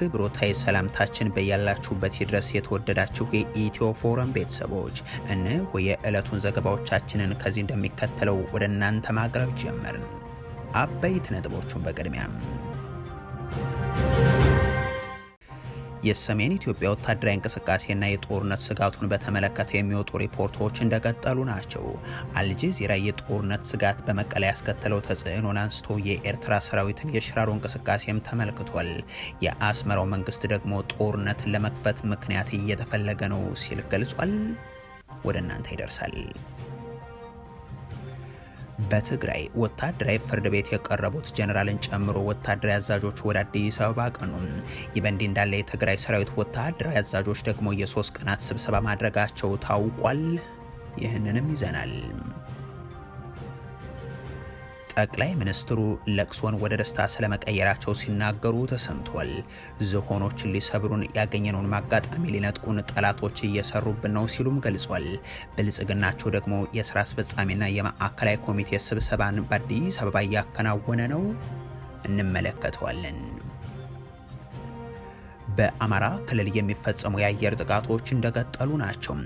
አክብሮታዊ ሰላምታችን በያላችሁበት ይድረስ። የተወደዳችሁ የኢትዮ ፎረም ቤተሰቦች እነሆ የዕለቱን ዘገባዎቻችንን ከዚህ እንደሚከተለው ወደ እናንተ ማቅረብ ጀመርን። አበይት ነጥቦቹን በቅድሚያም የሰሜን ኢትዮጵያ ወታደራዊ እንቅስቃሴና የጦርነት ስጋቱን በተመለከተ የሚወጡ ሪፖርቶች እንደቀጠሉ ናቸው። አልጀዚራ የጦርነት ስጋት በመቀለ ያስከተለው ተጽዕኖን አንስቶ የኤርትራ ሰራዊትን የሽራሮ እንቅስቃሴም ተመልክቷል። የአስመራው መንግስት ደግሞ ጦርነትን ለመክፈት ምክንያት እየተፈለገ ነው ሲል ገልጿል። ወደ እናንተ ይደርሳል። በትግራይ ወታደራዊ ፍርድ ቤት የቀረቡት ጀነራልን ጨምሮ ወታደራዊ አዛዦች ወደ አዲስ አበባ አቀኑ። ይህ በእንዲህ እንዳለ የትግራይ ሰራዊት ወታደራዊ አዛዦች ደግሞ የ3 ቀናት ስብሰባ ማድረጋቸው ታውቋል። ይህንንም ይዘናል። ጠቅላይ ሚኒስትሩ ለቅሶን ወደ ደስታ ስለመቀየራቸው ሲናገሩ ተሰምቷል። ዝሆኖችን ሊሰብሩን ያገኘነውን ማጋጣሚ ሊነጥቁን ጠላቶች እየሰሩብን ነው ሲሉም ገልጿል። ብልጽግናቸው ደግሞ የስራ አስፈጻሚና የማዕከላዊ ኮሚቴ ስብሰባን በአዲስ አበባ እያከናወነ ነው። እንመለከተዋለን። በአማራ ክልል የሚፈጸሙ የአየር ጥቃቶች እንደቀጠሉ ናቸው።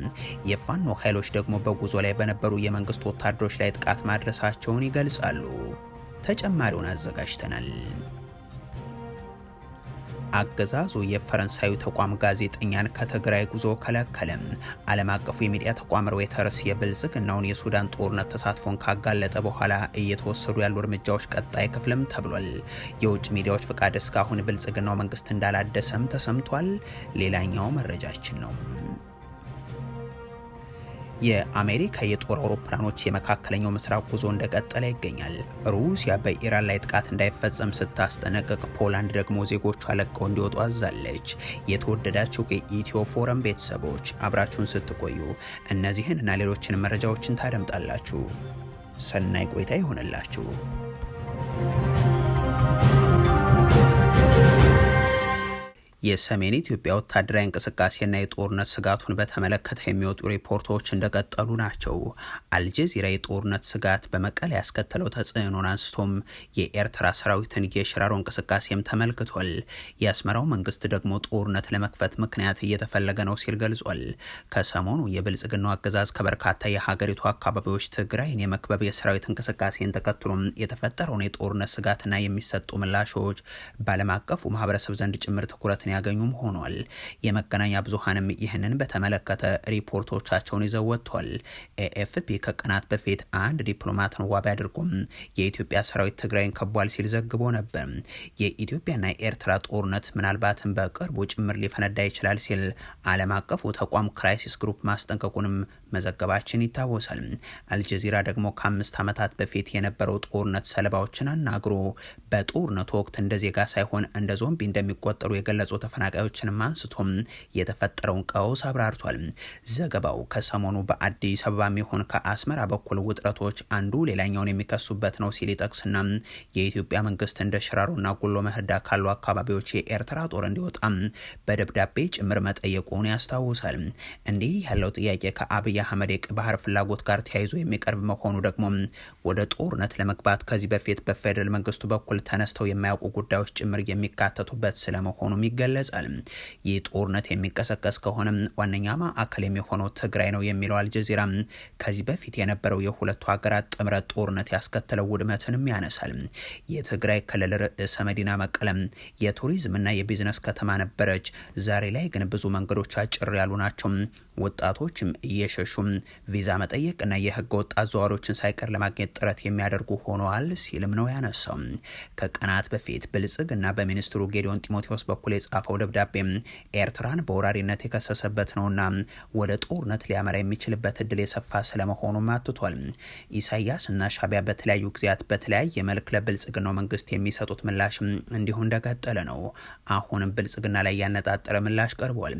የፋኖ ኃይሎች ደግሞ በጉዞ ላይ በነበሩ የመንግስት ወታደሮች ላይ ጥቃት ማድረሳቸውን ይገልጻሉ። ተጨማሪውን አዘጋጅተናል። አገዛዙ የፈረንሳዩ ተቋም ጋዜጠኛን ከትግራይ ጉዞ ከለከለም። ዓለም አቀፉ የሚዲያ ተቋም ሮይተርስ የብልጽግናውን የሱዳን ጦርነት ተሳትፎን ካጋለጠ በኋላ እየተወሰዱ ያሉ እርምጃዎች ቀጣይ ክፍልም ተብሏል። የውጭ ሚዲያዎች ፍቃድ እስካሁን ብልጽግናው መንግስት እንዳላደሰም ተሰምቷል። ሌላኛው መረጃችን ነው። የአሜሪካ የጦር አውሮፕላኖች የመካከለኛው ምስራቅ ጉዞ እንደቀጠለ ይገኛል። ሩሲያ በኢራን ላይ ጥቃት እንዳይፈጸም ስታስጠነቅቅ፣ ፖላንድ ደግሞ ዜጎቿ ለቀው እንዲወጡ አዛለች። የተወደዳችሁ የኢትዮ ፎረም ቤተሰቦች አብራችሁን ስትቆዩ እነዚህን እና ሌሎችን መረጃዎችን ታደምጣላችሁ። ሰናይ ቆይታ ይሆንላችሁ። የሰሜን ኢትዮጵያ ወታደራዊ እንቅስቃሴና የጦርነት ስጋቱን በተመለከተ የሚወጡ ሪፖርቶች እንደቀጠሉ ናቸው። አልጀዚራ የጦርነት ስጋት በመቀለ ያስከተለው ተጽዕኖን አንስቶም የኤርትራ ሰራዊትን የሽራሮ እንቅስቃሴም ተመልክቷል። የአስመራው መንግስት ደግሞ ጦርነት ለመክፈት ምክንያት እየተፈለገ ነው ሲል ገልጿል። ከሰሞኑ የብልጽግናው አገዛዝ ከበርካታ የሀገሪቱ አካባቢዎች ትግራይን የመክበብ የሰራዊት እንቅስቃሴን ተከትሎም የተፈጠረውን የጦርነት ስጋትና የሚሰጡ ምላሾች በዓለም አቀፉ ማህበረሰብ ዘንድ ጭምር ትኩረትን ያገኙም ሆኗል። የመገናኛ ብዙሃንም ይህንን በተመለከተ ሪፖርቶቻቸውን ይዘው ወጥቷል። ኤኤፍፒ ከቀናት በፊት አንድ ዲፕሎማትን ዋቢ አድርጎም የኢትዮጵያ ሰራዊት ትግራይን ከቧል ሲል ዘግቦ ነበር። የኢትዮጵያና የኤርትራ ጦርነት ምናልባትም በቅርቡ ጭምር ሊፈነዳ ይችላል ሲል ዓለም አቀፉ ተቋም ክራይሲስ ግሩፕ ማስጠንቀቁንም መዘገባችን ይታወሳል። አልጀዚራ ደግሞ ከ5 ዓመታት በፊት የነበረው ጦርነት ሰለባዎችን አናግሮ በጦርነቱ ወቅት እንደ ዜጋ ሳይሆን እንደ ዞምቢ እንደሚቆጠሩ የገለጹ ተፈናቃዮችንም አንስቶም የተፈጠረውን ቀውስ አብራርቷል። ዘገባው ከሰሞኑ በአዲስ አበባ የሚሆን ከአስመራ በኩል ውጥረቶች አንዱ ሌላኛውን የሚከሱበት ነው ሲል ይጠቅስና የኢትዮጵያ መንግስት እንደ ሽራሮና ጉሎ መህዳ ካሉ አካባቢዎች የኤርትራ ጦር እንዲወጣ በደብዳቤ ጭምር መጠየቁን ያስታውሳል። እንዲህ ያለው ጥያቄ ከአብይ አህመድ የቀይ ባህር ፍላጎት ጋር ተያይዞ የሚቀርብ መሆኑ ደግሞ ወደ ጦርነት ለመግባት ከዚህ በፊት በፌደራል መንግስቱ በኩል ተነስተው የማያውቁ ጉዳዮች ጭምር የሚካተቱበት ስለመሆኑም ይገለጻል። ይህ ጦርነት የሚቀሰቀስ ከሆነ ዋነኛ ማዕከል የሚሆነው ትግራይ ነው የሚለው አልጀዚራ ከዚህ በፊት የነበረው የሁለቱ ሀገራት ጥምረት ጦርነት ያስከተለው ውድመትንም ያነሳል። የትግራይ ክልል ርዕሰ መዲና መቀለም የቱሪዝምና የቢዝነስ ከተማ ነበረች። ዛሬ ላይ ግን ብዙ መንገዶች አጭር ያሉ ናቸው። ወጣቶችም እየሸሹም ቪዛ መጠየቅና የህገ ወጥ አዘዋዋሪዎችን ሳይቀር ለማግኘት ጥረት የሚያደርጉ ሆነዋል ሲልም ነው ያነሳው። ከቀናት በፊት ብልጽግና በሚኒስትሩ ጌዲዮን ጢሞቴዎስ በኩል የጻፈው ደብዳቤ ኤርትራን በወራሪነት የከሰሰበት ነውና ወደ ጦርነት ሊያመራ የሚችልበት እድል የሰፋ ስለመሆኑም አትቷል። ኢሳያስ እና ሻቢያ በተለያዩ ጊዜያት በተለያየ መልክ ለብልጽግናው መንግስት የሚሰጡት ምላሽ እንዲሁ እንደቀጠለ ነው። አሁንም ብልጽግና ላይ ያነጣጠረ ምላሽ ቀርቧል።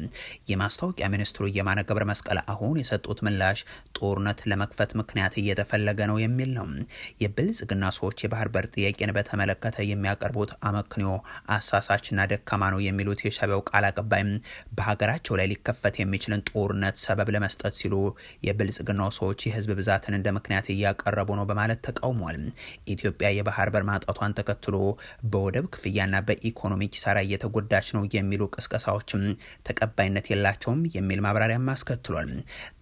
የማስታወቂያ ሚኒስትሩ የማነ ገብረ መስቀል አሁን የሰጡት ምላሽ ጦርነት ለመክፈት ምክንያት እየተፈለገ ነው የሚል ነው። የብልጽግና ሰዎች የባህር በር ጥያቄን በተመለከተ የሚያቀርቡት አመክንዮ አሳሳችና ደካማ ነው የሚሉ የሚሉት የሻዕቢያው ቃል አቀባይ በሀገራቸው ላይ ሊከፈት የሚችልን ጦርነት ሰበብ ለመስጠት ሲሉ የብልጽግናው ሰዎች የህዝብ ብዛትን እንደ ምክንያት እያቀረቡ ነው በማለት ተቃውሟል። ኢትዮጵያ የባህር በር ማጣቷን ተከትሎ በወደብ ክፍያና በኢኮኖሚ ኪሳራ እየተጎዳች ነው የሚሉ ቅስቀሳዎችም ተቀባይነት የላቸውም የሚል ማብራሪያም አስከትሏል።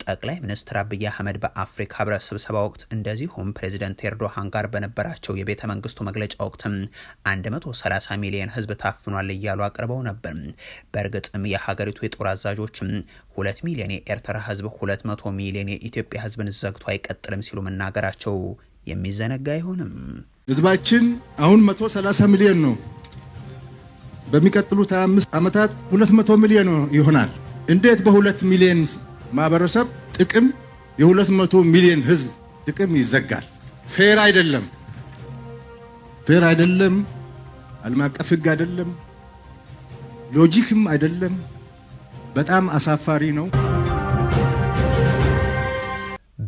ጠቅላይ ሚኒስትር አብይ አህመድ በአፍሪካ ህብረት ስብሰባ ወቅት እንደዚሁም ፕሬዚደንት ኤርዶሃን ጋር በነበራቸው የቤተ መንግስቱ መግለጫ ወቅትም 130 ሚሊዮን ህዝብ ታፍኗል እያሉ አቅርበው ነበር። በእርግጥም የሀገሪቱ የጦር አዛዦችም 2 ሚሊዮን የኤርትራ ህዝብ 200 ሚሊዮን የኢትዮጵያ ህዝብን ዘግቶ አይቀጥልም ሲሉ መናገራቸው የሚዘነጋ አይሆንም። ህዝባችን አሁን 130 ሚሊዮን ነው። በሚቀጥሉት 25 ዓመታት 200 ሚሊዮን ይሆናል። እንዴት በ2 ሚሊዮን ማህበረሰብ ጥቅም የ200 ሚሊዮን ህዝብ ጥቅም ይዘጋል? ፌር አይደለም። ፌር አይደለም። ዓለም አቀፍ ህግ አይደለም። ሎጂክም አይደለም። በጣም አሳፋሪ ነው።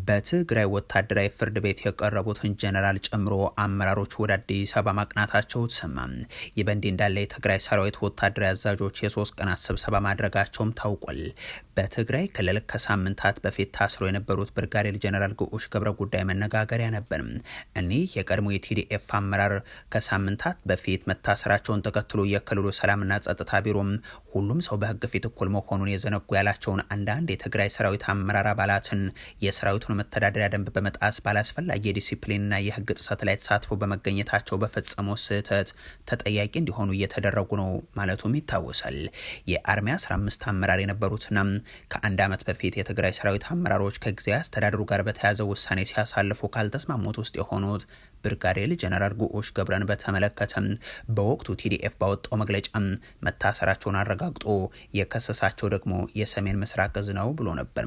በትግራይ ወታደራዊ ፍርድ ቤት የቀረቡትን ጀነራል ጨምሮ አመራሮች ወደ አዲስ አበባ ማቅናታቸው ተሰማ። ይህ በእንዲህ እንዳለ የትግራይ ሰራዊት ወታደራዊ አዛዦች የ3 ቀናት ስብሰባ ማድረጋቸውም ታውቋል። በትግራይ ክልል ከሳምንታት በፊት ታስረው የነበሩት ብርጋዴር ጀነራል ግዑሽ ገብረ ጉዳይ መነጋገሪያ ነበር። እኒህ የቀድሞ የቲዲኤፍ አመራር ከሳምንታት በፊት መታሰራቸውን ተከትሎ የክልሉ ሰላምና ጸጥታ ቢሮም ሁሉም ሰው በህግ ፊት እኩል መሆኑን የዘነጉ ያላቸውን አንዳንድ የትግራይ ሰራዊት አመራር አባላትን የሰራዊቱን መተዳደሪያ ደንብ በመጣስ ባላስፈላጊ የዲሲፕሊንና የህግ ጥሰት ላይ ተሳትፎ በመገኘታቸው በፈጸመው ስህተት ተጠያቂ እንዲሆኑ እየተደረጉ ነው ማለቱም ይታወሳል። የአርሚ 15 አመራር የነበሩትና ከአንድ ዓመት በፊት የትግራይ ሰራዊት አመራሮች ከጊዜያዊ አስተዳደሩ ጋር በተያያዘ ውሳኔ ሲያሳልፉ ካልተስማሙት ውስጥ የሆኑት ብርጋዴር ጀነራል ግዑሽ ገብረን በተመለከተም በወቅቱ ቲዲኤፍ ባወጣው መግለጫ መታሰራቸውን አረጋግጦ የከሰሳቸው ደግሞ የሰሜን ምስራቅ እዝ ነው ብሎ ነበር።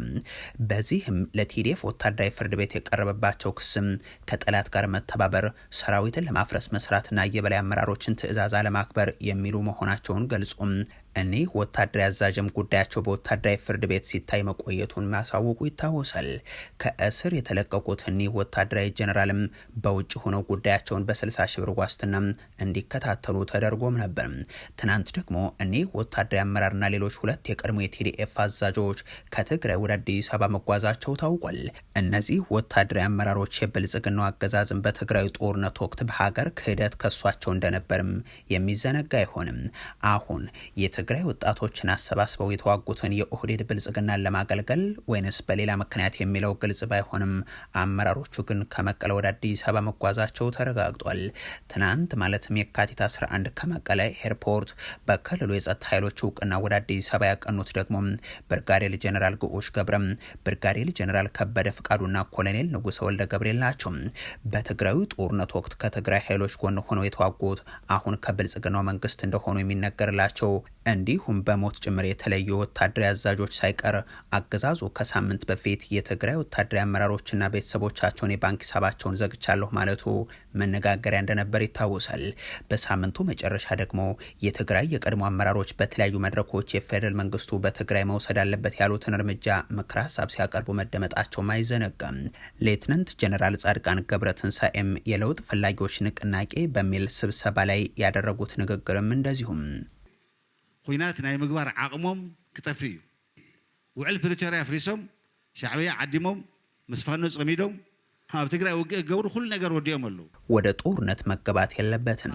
በዚህም ለቲዲኤፍ ወታደራዊ ፍርድ ቤት የቀረበባቸው ክስም ከጠላት ጋር መተባበር፣ ሰራዊትን ለማፍረስ መስራትና የበላይ አመራሮችን ትዕዛዝ አለማክበር የሚሉ መሆናቸውን ገልጾም እኒህ ወታደራዊ አዛዥም ጉዳያቸው በወታደራዊ ፍርድ ቤት ሲታይ መቆየቱን ማሳወቁ ይታወሳል። ከእስር የተለቀቁት እኒህ ወታደራዊ ጀነራልም በውጭ ሆነው ጉዳያቸውን በ60 ሺህ ብር ዋስትና እንዲከታተሉ ተደርጎም ነበር። ትናንት ደግሞ እኒህ ወታደራዊ አመራርና ሌሎች 2 የቀድሞ የቲዲኤፍ አዛዦች ከትግራይ ወደ አዲስ አበባ መጓዛቸው ታውቋል። እነዚህ ወታደራዊ አመራሮች የብልጽግናው አገዛዝን በትግራይ ጦርነት ወቅት በሀገር ክህደት ከሷቸው እንደነበርም የሚዘነጋ አይሆንም። አሁን የትግራይ ወጣቶችን አሰባስበው የተዋጉትን የኦህዴድ ብልጽግናን ለማገልገል ወይንስ በሌላ ምክንያት የሚለው ግልጽ ባይሆንም አመራሮቹ ግን ከመቀለ ወደ አዲስ አበባ መጓዛቸው ተረጋግጧል። ትናንት ማለትም የካቲት 11 ከመቀለ ኤርፖርት በክልሉ የጸጥታ ኃይሎች እውቅና ወደ አዲስ አበባ ያቀኑት ደግሞ ብርጋዴር ጀነራል ግዑሽ ገብረም፣ ብርጋዴር ጀነራል ከበደ ፍቃዱና ኮሎኔል ንጉሰ ወልደ ገብርኤል ናቸው። በትግራዩ ጦርነት ወቅት ከትግራይ ኃይሎች ጎን ሆነው የተዋጉት አሁን ከብልጽግናው መንግስት እንደሆኑ የሚነገርላቸው እንዲሁም በሞት ጭምር የተለዩ ወታደራዊ አዛዦች ሳይቀር አገዛዙ ከሳምንት በፊት የትግራይ ወታደራዊ አመራሮችና ቤተሰቦቻቸውን የባንክ ሂሳባቸውን ዘግቻለሁ ማለቱ መነጋገሪያ እንደነበር ይታወሳል። በሳምንቱ መጨረሻ ደግሞ የትግራይ የቀድሞ አመራሮች በተለያዩ መድረኮች የፌደራል መንግስቱ በትግራይ መውሰድ አለበት ያሉትን እርምጃ ምክረ ሀሳብ ሲያቀርቡ መደመጣቸው አይዘነጋም። ሌትናንት ጀነራል ጻድቃን ገብረትንሳኤም የለውጥ ፈላጊዎች ንቅናቄ በሚል ስብሰባ ላይ ያደረጉት ንግግርም እንደዚሁም ኩናት ናይ ምግባር ዓቅሞም ክጠፊ እዩ ውዕል ፕሪቶሪያ ፍሪሶም ሻዕብያ ዓዲሞም ምስ ፋኖ ጽሚዶም ኣብ ትግራይ ውግእ ገብሩ ሁሉ ነገር ወዲዮም አሉ። ወደ ጦርነት መገባት የለበትም።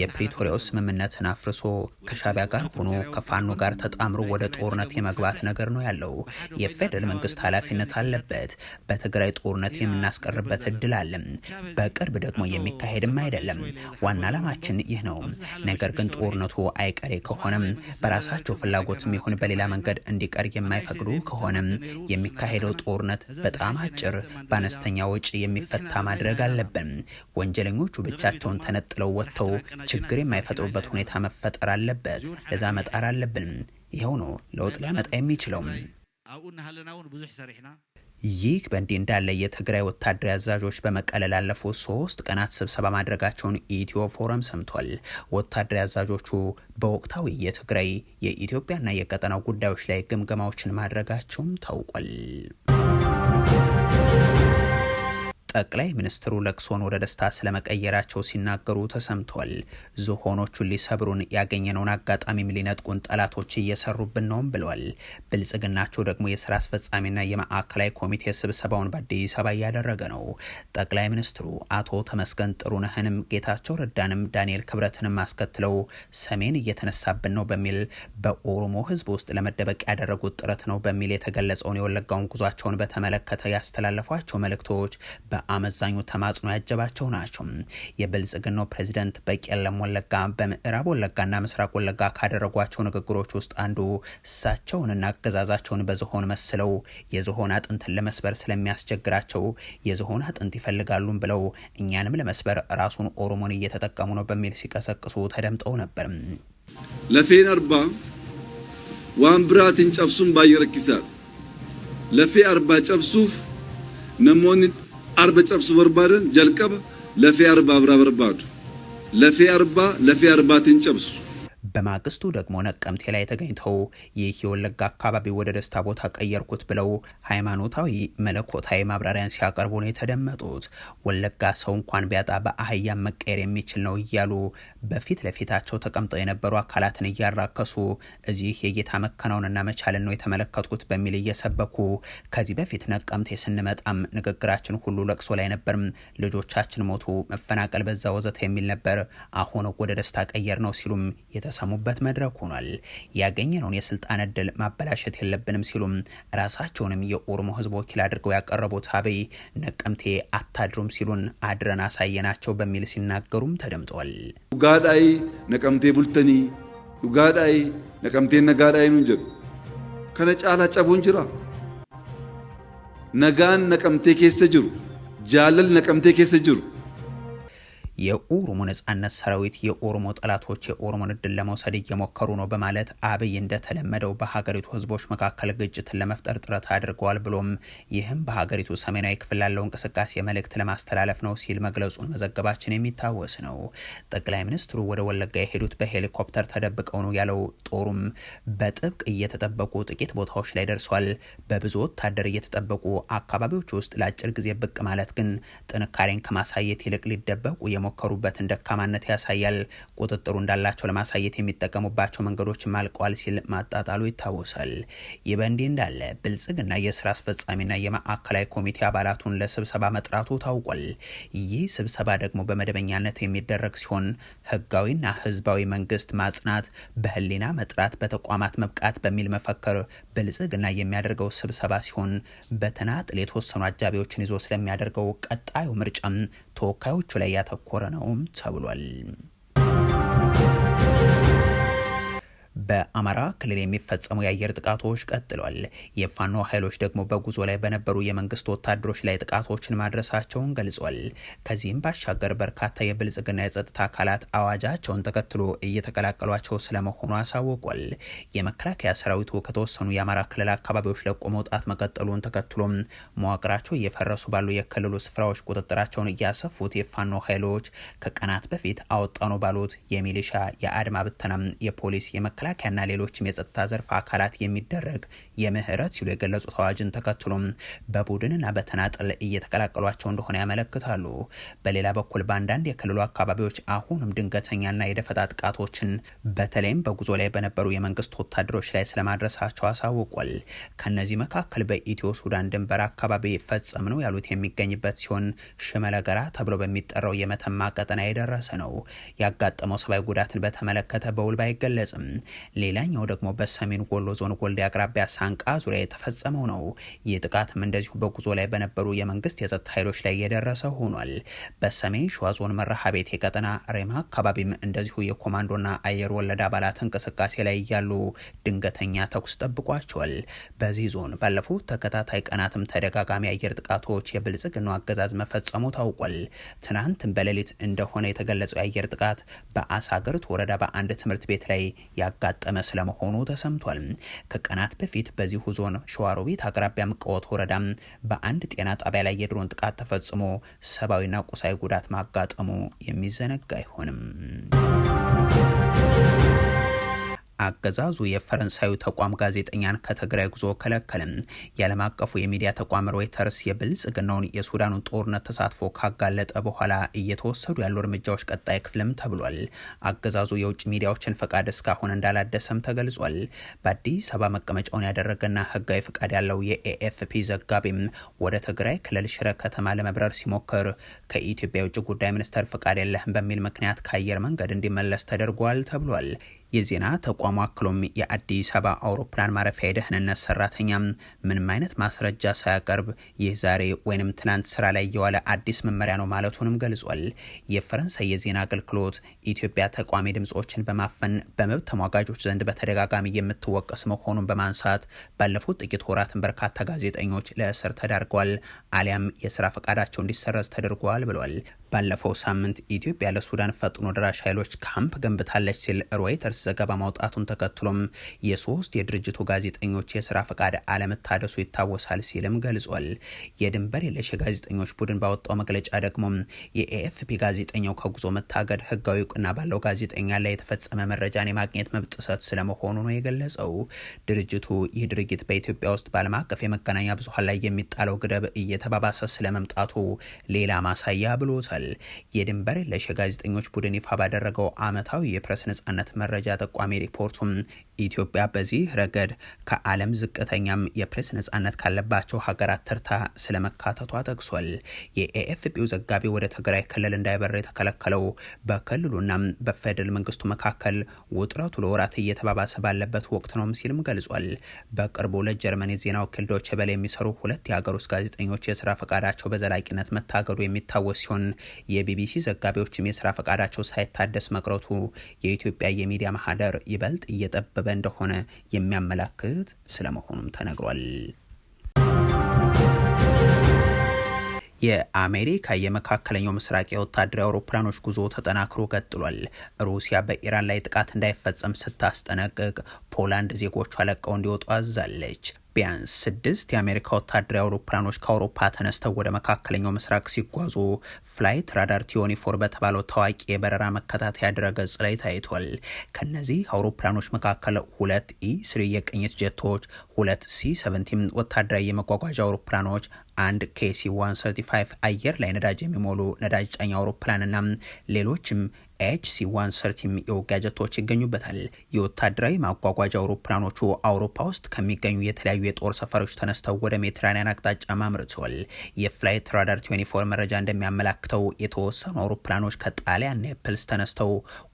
የፕሪቶሪያው ስምምነትን አፍርሶ ከሻዕቢያ ጋር ሆኖ ከፋኖ ጋር ተጣምሮ ወደ ጦርነት የመግባት ነገር ነው ያለው። የፌደራል መንግስት ኃላፊነት አለበት። በትግራይ ጦርነት የምናስቀርበት እድል አለ። በቅርብ ደግሞ የሚካሄድም አይደለም። ዋና ዓላማችን ይህ ነው። ነገር ግን ጦርነቱ አይቀሬ ከሆነም በራሳቸው ፍላጎትም ይሁን በሌላ መንገድ እንዲቀር የማይፈቅዱ ከሆነም የሚካሄደው ጦርነት በጣም አጭር በአነስተኛ ወጪ የሚፈታ ማድረግ አለብን። ወንጀለኞቹ ብቻቸውን ተነጥለው ወጥተው ችግር የማይፈጥሩበት ሁኔታ መፈጠር አለበት። ለዛ መጣር አለብን። ይሄው ነው ለውጥ ሊያመጣ የሚችለው። ይህ በእንዲህ እንዳለ የትግራይ ወታደራዊ አዛዦች በመቀለ ላለፉት 3 ቀናት ስብሰባ ማድረጋቸውን ኢትዮ ፎረም ሰምቷል። ወታደራዊ አዛዦቹ በወቅታዊ የትግራይ የኢትዮጵያና የቀጠናው ጉዳዮች ላይ ግምገማዎችን ማድረጋቸውም ታውቋል። ጠቅላይ ሚኒስትሩ ለቅሶን ወደ ደስታ ስለመቀየራቸው ሲናገሩ ተሰምቷል። ዝሆኖቹን ሊሰብሩን ያገኘነውን አጋጣሚም ሊነጥቁን ጠላቶች እየሰሩብን ነውም ብለዋል። ብልጽግናቸው ደግሞ የስራ አስፈጻሚና የማዕከላዊ ኮሚቴ ስብሰባውን በአዲስ አበባ እያደረገ ነው። ጠቅላይ ሚኒስትሩ አቶ ተመስገን ጥሩነህንም ጌታቸው ረዳንም ዳንኤል ክብረትንም አስከትለው ሰሜን እየተነሳብን ነው በሚል በኦሮሞ ህዝብ ውስጥ ለመደበቅ ያደረጉት ጥረት ነው በሚል የተገለጸውን የወለጋውን ጉዟቸውን በተመለከተ ያስተላለፏቸው መልእክቶች በአመዛኙ ተማጽኖ ያጀባቸው ናቸው። የብልጽግናው ፕሬዝዳንት በቄለም ወለጋ፣ በምዕራብ ወለጋና ምስራቅ ወለጋ ካደረጓቸው ንግግሮች ውስጥ አንዱ እሳቸውንና አገዛዛቸውን በዝሆን መስለው የዝሆን አጥንትን ለመስበር ስለሚያስቸግራቸው የዝሆን አጥንት ይፈልጋሉም ብለው እኛንም ለመስበር ራሱን ኦሮሞን እየተጠቀሙ ነው በሚል ሲቀሰቅሱ ተደምጠው ነበር። ለፌን አርባ ዋንብራትን ጨብሱን ባየረክሳል ለፌ አርባ ጨብሱፍ ነሞን አርባ ጨብሱ በርባደን ጀልቀበ ለፌ አርባ አብራ በርባዱ ለፌ አርባትን ጨብሱ። በማግስቱ ደግሞ ነቀምቴ ላይ ተገኝተው ይህ የወለጋ አካባቢ ወደ ደስታ ቦታ ቀየርኩት ብለው ሃይማኖታዊ መለኮታዊ ማብራሪያን ሲያቀርቡ ነው የተደመጡት። ወለጋ ሰው እንኳን ቢያጣ በአህያ መቀየር የሚችል ነው እያሉ በፊት ለፊታቸው ተቀምጠው የነበሩ አካላትን እያራከሱ እዚህ የጌታ መከናወንና መቻልን ነው የተመለከትኩት በሚል እየሰበኩ ከዚህ በፊት ነቀምቴ ስንመጣም ንግግራችን ሁሉ ለቅሶ ላይ ነበርም፣ ልጆቻችን ሞቱ፣ መፈናቀል በዛ ወዘተ የሚል ነበር። አሁን ወደ ደስታ ቀየር ነው ሲሉም የተሰሙበት መድረክ ሆኗል። ያገኘነውን የስልጣን እድል ማበላሸት የለብንም ሲሉም ራሳቸውንም የኦሮሞ ህዝብ ወኪል አድርገው ያቀረቡት አብይ ነቀምቴ አታድሩም ሲሉን አድረን አሳየናቸው በሚል ሲናገሩም ተደምጧል። ዱጋዳይ ነቀምቴ ቡልተኒ ዱጋዳይ ነቀምቴ ነጋዳይ ነው እንጂ ከነጫላ ጨቡን ጅራ ነጋን ነቀምቴ ኬሰ ጅሩ ጃለል ነቀምቴ ኬሰ ጅሩ የኦሮሞ ነጻነት ሰራዊት የኦሮሞ ጠላቶች የኦሮሞን እድል ለመውሰድ እየሞከሩ ነው በማለት አብይ እንደተለመደው በሀገሪቱ ህዝቦች መካከል ግጭትን ለመፍጠር ጥረት አድርገዋል ብሎም ይህም በሀገሪቱ ሰሜናዊ ክፍል ላለው እንቅስቃሴ መልእክት ለማስተላለፍ ነው ሲል መግለጹን መዘገባችን የሚታወስ ነው። ጠቅላይ ሚኒስትሩ ወደ ወለጋ የሄዱት በሄሊኮፕተር ተደብቀው ነው ያለው ጦሩም በጥብቅ እየተጠበቁ ጥቂት ቦታዎች ላይ ደርሷል። በብዙ ወታደር እየተጠበቁ አካባቢዎች ውስጥ ለአጭር ጊዜ ብቅ ማለት ግን ጥንካሬን ከማሳየት ይልቅ ሊደበቁ የሞከሩበትን ደካማነት ያሳያል። ቁጥጥሩ እንዳላቸው ለማሳየት የሚጠቀሙባቸው መንገዶችም አልቀዋል ሲል ማጣጣሉ ይታወሳል። ይህ በእንዲህ እንዳለ ብልጽግና የስራ አስፈጻሚና የማዕከላዊ ኮሚቴ አባላቱን ለስብሰባ መጥራቱ ታውቋል። ይህ ስብሰባ ደግሞ በመደበኛነት የሚደረግ ሲሆን ህጋዊና ህዝባዊ መንግስት ማጽናት፣ በህሊና መጥራት፣ በተቋማት መብቃት በሚል መፈክር ብልጽግና የሚያደርገው ስብሰባ ሲሆን በተናጥል የተወሰኑ አጃቢዎችን ይዞ ስለሚያደርገው ቀጣዩ ምርጫም ተወካዮቹ ላይ ያተኮረ ነውም ተብሏል። በአማራ ክልል የሚፈጸሙ የአየር ጥቃቶች ቀጥሏል። የፋኖ ኃይሎች ደግሞ በጉዞ ላይ በነበሩ የመንግስት ወታደሮች ላይ ጥቃቶችን ማድረሳቸውን ገልጿል። ከዚህም ባሻገር በርካታ የብልጽግና የጸጥታ አካላት አዋጃቸውን ተከትሎ እየተቀላቀሏቸው ስለመሆኑ አሳውቋል። የመከላከያ ሰራዊቱ ከተወሰኑ የአማራ ክልል አካባቢዎች ለቆ መውጣት መቀጠሉን ተከትሎም መዋቅራቸው እየፈረሱ ባሉ የክልሉ ስፍራዎች ቁጥጥራቸውን እያሰፉት የፋኖ ኃይሎች ከቀናት በፊት አወጣኑ ባሉት የሚሊሻ የአድማ ብተናም የፖሊስ የመከላከያና ሌሎችም የጸጥታ ዘርፍ አካላት የሚደረግ የምህረት ሲሉ የገለጹት አዋጅን ተከትሎም በቡድንና በተናጠል እየተቀላቀሏቸው እንደሆነ ያመለክታሉ። በሌላ በኩል በአንዳንድ የክልሉ አካባቢዎች አሁንም ድንገተኛና የደፈጣ ጥቃቶችን በተለይም በጉዞ ላይ በነበሩ የመንግስት ወታደሮች ላይ ስለማድረሳቸው አሳውቋል። ከነዚህ መካከል በኢትዮ ሱዳን ድንበር አካባቢ ፈጸም ነው ያሉት የሚገኝበት ሲሆን ሽመለገራ ተብሎ በሚጠራው የመተማ ቀጠና የደረሰ ነው። ያጋጠመው ሰብአዊ ጉዳትን በተመለከተ በውል ባይገለጽም ሌላኛው ደግሞ በሰሜን ወሎ ዞን ወልዲያ አቅራቢያ ሳንቃ ዙሪያ የተፈጸመው ነው። ይህ ጥቃትም እንደዚሁ በጉዞ ላይ በነበሩ የመንግስት የጸጥታ ኃይሎች ላይ የደረሰ ሆኗል። በሰሜን ሸዋ ዞን መርሐቤቴ ቀጠና ሬማ አካባቢም እንደዚሁ የኮማንዶና አየር ወለድ አባላት እንቅስቃሴ ላይ እያሉ ድንገተኛ ተኩስ ጠብቋቸዋል። በዚህ ዞን ባለፉት ተከታታይ ቀናትም ተደጋጋሚ አየር ጥቃቶች የብልጽግናው አገዛዝ መፈጸሙ ታውቋል። ትናንትም በሌሊት እንደሆነ የተገለጸው የአየር ጥቃት በአሳገርት ወረዳ በአንድ ትምህርት ቤት ላይ ያጋጠመ ስለመሆኑ ተሰምቷል። ከቀናት በፊት በዚሁ ዞን ሸዋሮቢት አቅራቢያ ምቀወት ወረዳ በአንድ ጤና ጣቢያ ላይ የድሮን ጥቃት ተፈጽሞ ሰብአዊና ቁሳዊ ጉዳት ማጋጠሙ የሚዘነጋ አይሆንም። አገዛዙ የፈረንሳዩ ተቋም ጋዜጠኛን ከትግራይ ጉዞ ከለከለም። የዓለም አቀፉ የሚዲያ ተቋም ሮይተርስ የብልጽግናውን የሱዳኑን ጦርነት ተሳትፎ ካጋለጠ በኋላ እየተወሰዱ ያሉ እርምጃዎች ቀጣይ ክፍልም ተብሏል። አገዛዙ የውጭ ሚዲያዎችን ፈቃድ እስካሁን እንዳላደሰም ተገልጿል። በአዲስ አበባ መቀመጫውን ያደረገና ህጋዊ ፈቃድ ያለው የኤኤፍፒ ዘጋቢም ወደ ትግራይ ክልል ሽረ ከተማ ለመብረር ሲሞክር ከኢትዮጵያ የውጭ ጉዳይ ሚኒስቴር ፈቃድ የለህም በሚል ምክንያት ከአየር መንገድ እንዲመለስ ተደርጓል ተብሏል። የዜና ተቋሙ አክሎም የአዲስ አበባ አውሮፕላን ማረፊያ የደህንነት ሰራተኛ ምንም አይነት ማስረጃ ሳያቀርብ ይህ ዛሬ ወይንም ትናንት ስራ ላይ የዋለ አዲስ መመሪያ ነው ማለቱንም ገልጿል። የፈረንሳይ የዜና አገልግሎት ኢትዮጵያ ተቋሚ ድምጾችን በማፈን በመብት ተሟጋጆች ዘንድ በተደጋጋሚ የምትወቀስ መሆኑን በማንሳት ባለፉት ጥቂት ወራትን በርካታ ጋዜጠኞች ለእስር ተዳርገዋል አሊያም የስራ ፈቃዳቸው እንዲሰረዝ ተደርጓል ብሏል። ባለፈው ሳምንት ኢትዮጵያ ለሱዳን ፈጥኖ ደራሽ ኃይሎች ካምፕ ገንብታለች ሲል ሮይተርስ ዘገባ ማውጣቱን ተከትሎም የሶስት የድርጅቱ ጋዜጠኞች የስራ ፈቃድ አለመታደሱ ይታወሳል ሲልም ገልጿል። የድንበር የለሽ የጋዜጠኞች ቡድን ባወጣው መግለጫ ደግሞ የኤኤፍፒ ጋዜጠኛው ከጉዞ መታገድ ህጋዊ እውቅና ባለው ጋዜጠኛ ላይ የተፈጸመ መረጃን የማግኘት መብት ጥሰት ስለመሆኑ ነው የገለጸው። ድርጅቱ ይህ ድርጊት በኢትዮጵያ ውስጥ በዓለም አቀፍ የመገናኛ ብዙሃን ላይ የሚጣለው ገደብ እየተባባሰ ስለመምጣቱ ሌላ ማሳያ ብሎታል። የድንበር የለሽ የጋዜጠኞች ቡድን ይፋ ባደረገው ዓመታዊ የፕሬስ ነጻነት መረጃ ጠቋሚ ሪፖርቱም ኢትዮጵያ በዚህ ረገድ ከዓለም ዝቅተኛም የፕሬስ ነጻነት ካለባቸው ሀገራት ተርታ ስለመካተቷ ጠቅሷል። የኤኤፍፒው ዘጋቢ ወደ ትግራይ ክልል እንዳይበር የተከለከለው በክልሉና በፌደራል መንግስቱ መካከል ውጥረቱ ለወራት እየተባባሰ ባለበት ወቅት ነው ሲልም ገልጿል። በቅርቡ ለጀርመን የዜና ወኪል ዶይቼ ቬለ የሚሰሩ ሁለት የሀገር ውስጥ ጋዜጠኞች የስራ ፈቃዳቸው በዘላቂነት መታገዱ የሚታወስ ሲሆን የቢቢሲ ዘጋቢዎችም የስራ ፈቃዳቸው ሳይታደስ መቅረቱ የኢትዮጵያ የሚዲያ ማህደር ይበልጥ እየጠበበ እንደሆነ የሚያመላክት ስለመሆኑም ተነግሯል። የአሜሪካ የመካከለኛው ምስራቅ የወታደራዊ አውሮፕላኖች ጉዞ ተጠናክሮ ቀጥሏል። ሩሲያ በኢራን ላይ ጥቃት እንዳይፈጸም ስታስጠነቅቅ ፖላንድ ዜጎቿ ለቀው እንዲወጡ አዛለች። ቢያንስ 6 የአሜሪካ ወታደራዊ አውሮፕላኖች ከአውሮፓ ተነስተው ወደ መካከለኛው ምስራቅ ሲጓዙ ፍላይት ራዳር 24 በተባለው ታዋቂ የበረራ መከታተያ ድረገጽ ላይ ታይቷል። ከነዚህ አውሮፕላኖች መካከል 2 E3 የቅኝት ጀቶች፣ 2 C-17 ወታደራዊ የመጓጓዣ አውሮፕላኖች፣ አንድ KC-135 አየር ላይ ነዳጅ የሚሞሉ ነዳጅ ጫኝ አውሮፕላንና ሌሎችም HC-130 የውጊያ ጀቶች ይገኙበታል። የወታደራዊ ማጓጓዣ አውሮፕላኖቹ አውሮፓ ውስጥ ከሚገኙ የተለያዩ የጦር ሰፈሮች ተነስተው ወደ ሜዲትራኒያን አቅጣጫ ማምርተዋል። የፍላይት ራዳር 24 መረጃ እንደሚያመላክተው የተወሰኑ አውሮፕላኖች ከጣሊያን ኔፕልስ ተነስተው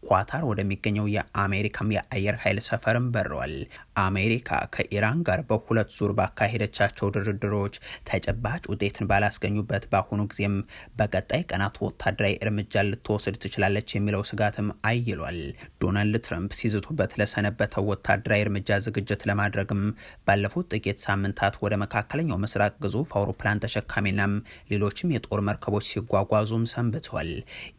ኳታር ወደሚገኘው የአሜሪካም የአየር ኃይል ሰፈርም በረዋል። አሜሪካ ከኢራን ጋር በሁለት ዙር ባካሄደቻቸው ድርድሮች ተጨባጭ ውጤትን ባላስገኙበት በአሁኑ ጊዜም በቀጣይ ቀናት ወታደራዊ እርምጃ ልትወስድ ትችላለች የሚለው ስጋትም አይሏል። ዶናልድ ትራምፕ ሲዝቱበት ለሰነበተው ወታደራዊ እርምጃ ዝግጅት ለማድረግም ባለፉት ጥቂት ሳምንታት ወደ መካከለኛው ምስራቅ ግዙፍ አውሮፕላን ተሸካሚናም ሌሎችም የጦር መርከቦች ሲጓጓዙም ሰንብተዋል።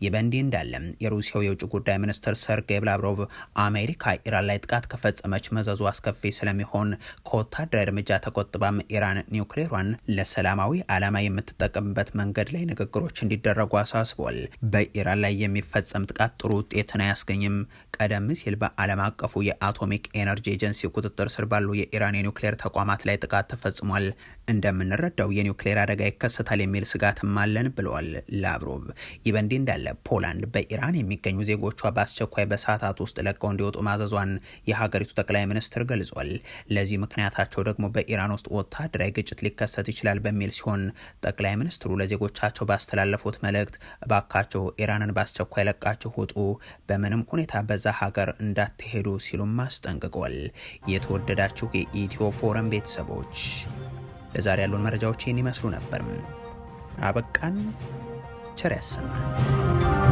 ይህ በእንዲህ እንዳለ የሩሲያው የውጭ ጉዳይ ሚኒስትር ሰርጌይ ላቭሮቭ አሜሪካ ኢራን ላይ ጥቃት ከፈጸመች መዘዙ አስከፊ ስለሚሆን ከወታደራዊ እርምጃ ተቆጥባም ኢራን ኒውክሌሯን ለሰላማዊ ዓላማ የምትጠቀምበት መንገድ ላይ ንግግሮች እንዲደረጉ አሳስቧል። በኢራን ላይ የሚፈጸም ጥቃት ጥሩ ውጤትን አያስገኝም። ቀደም ሲል በዓለም አቀፉ የአቶሚክ ኤነርጂ ኤጀንሲ ቁጥጥር ስር ባሉ የኢራን የኒውክሌር ተቋማት ላይ ጥቃት ተፈጽሟል። እንደምንረዳው የኒውክሌር አደጋ ይከሰታል የሚል ስጋትም አለን ብለዋል ላቭሮቭ። ይህ በእንዲህ እንዳለ ፖላንድ በኢራን የሚገኙ ዜጎቿ በአስቸኳይ በሰዓታት ውስጥ ለቀው እንዲወጡ ማዘዟን የሀገሪቱ ጠቅላይ ሚኒስትር ገልጿል። ለዚህ ምክንያታቸው ደግሞ በኢራን ውስጥ ወታደራዊ ግጭት ሊከሰት ይችላል በሚል ሲሆን ጠቅላይ ሚኒስትሩ ለዜጎቻቸው ባስተላለፉት መልእክት እባካቸው ኢራንን በአስቸኳይ ለቃችሁ ውጡ፣ በምንም ሁኔታ በዛ ሀገር እንዳትሄዱ ሲሉም አስጠንቅቀዋል። የተወደዳችሁ የኢትዮ ፎረም ቤተሰቦች ለዛሬ ያሉን መረጃዎች ይህን ይመስሉ ነበር። አበቃን። ቸር ያሰማን።